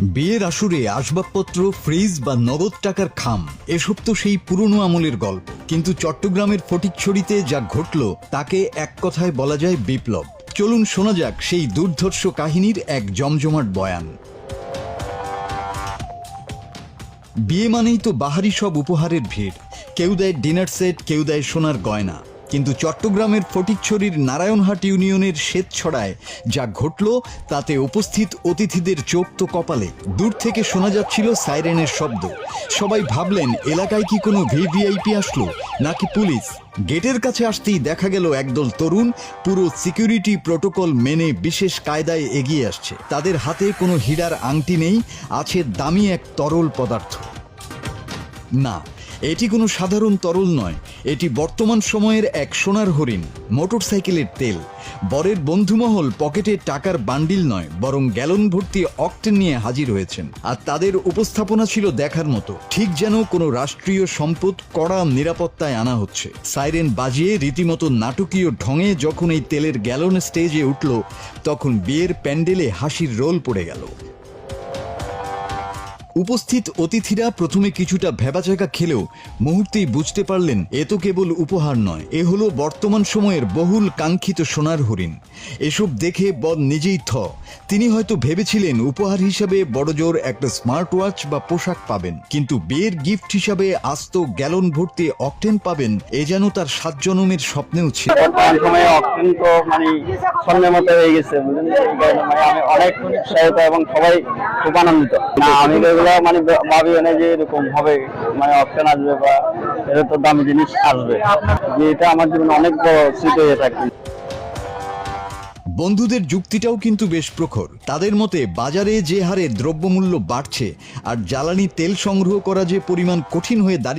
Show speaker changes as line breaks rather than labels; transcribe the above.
বিয়ের আসরে আসবাবপত্র, ফ্রিজ বা নগদ টাকার খাম এসব তো সেই পুরনো আমলের গল্প। কিন্তু চট্টগ্রামের ফটিকছড়িতে যা ঘটল তাকে এক কথায় বলা যায় বিপ্লব। চলুন শোনা যাক সেই দুর্ধর্ষ কাহিনীর এক জমজমাট বয়ান। বিয়ে মানেই তো বাহারি সব উপহারের ভিড়। কেউ দেয় ডিনার সেট, কেউ দেয় সোনার গয়না। কিন্তু চট্টগ্রামের ফটিকছড়ির নারায়ণহাট ইউনিয়নের শ্বেতছড়ায় যা ঘটল তাতে উপস্থিত অতিথিদের চোখ তো কপালে। দূর থেকে শোনা যাচ্ছিল সাইরেনের শব্দ। সবাই ভাবলেন এলাকায় কি কোনো ভিভিআইপি আসলো নাকি পুলিশ। গেটের কাছে আসতেই দেখা গেল একদল তরুণ পুরো সিকিউরিটি প্রোটোকল মেনে বিশেষ কায়দায় এগিয়ে আসছে। তাদের হাতে কোনো হীরার আংটি নেই, আছে দামি এক তরল পদার্থ। না, এটি কোনো সাধারণ তরল নয়, এটি বর্তমান সময়ের এক সোনার হরিণ, মোটরসাইকেলের তেল। বরের বন্ধুমহল পকেটে টাকার বান্ডিল নয়, বরং গ্যালন ভর্তি অক্টেন নিয়ে হাজির হয়েছেন। আর তাদের উপস্থাপনা ছিল দেখার মতো, ঠিক যেন কোনো রাষ্ট্রীয় সম্পদ কড়া নিরাপত্তায় আনা হচ্ছে। সাইরেন বাজিয়ে রীতিমতো নাটকীয় ঢঙে যখন এই তেলের গ্যালন স্টেজে উঠল, তখন বিয়ের প্যান্ডেলে হাসির রোল পড়ে গেল। উপস্থিত অতিথিরা প্রথমে কিছুটা ভ্যাবাচাকা খেলেও মুহূর্তেই বুঝতে পারলেন এ তো কেবল উপহার নয়, এ হলো বর্তমান সময়ের বহুল কাঙ্ক্ষিত সোনার হরিণ। এসব দেখে বর নিজেই থ। তিনি হয়তো ভেবেছিলেন উপহার হিসাবে বড়জোর একটা স্মার্ট ওয়াচ বা পোশাক পাবেন, কিন্তু বিয়ের গিফট হিসাবে আস্ত গ্যালন ভর্তি অকটেন পাবেন, এ যেন তার 7 জনমের স্বপ্নেও ছিল।
বর্তমান সময়ে অকটেন তো স্বর্ণের মতো হয়ে গেছে, বুঝলেন। এই কারণে আমি অনেক উৎসাহিত এবং সবাই খুব আনন্দিত। না, আমি এগুলো ভাবি না যে এরকম হবে, অকটেন আসবে বা এটা তো দামি জিনিস আসবে, যে এটা আমার জীবনে অনেক বড় স্মৃতি হয়ে থাকে।
বন্ধুদের যুক্তিটাও কিন্তু বেশ প্রখর। তাদের মতে বাজারে যে হারে দ্রব্যমূল্য বাড়ছে আর জ্বালানি তেল সংগ্রহ করা যে পরিমাণ কঠিন হয়ে দাঁড়িয়ে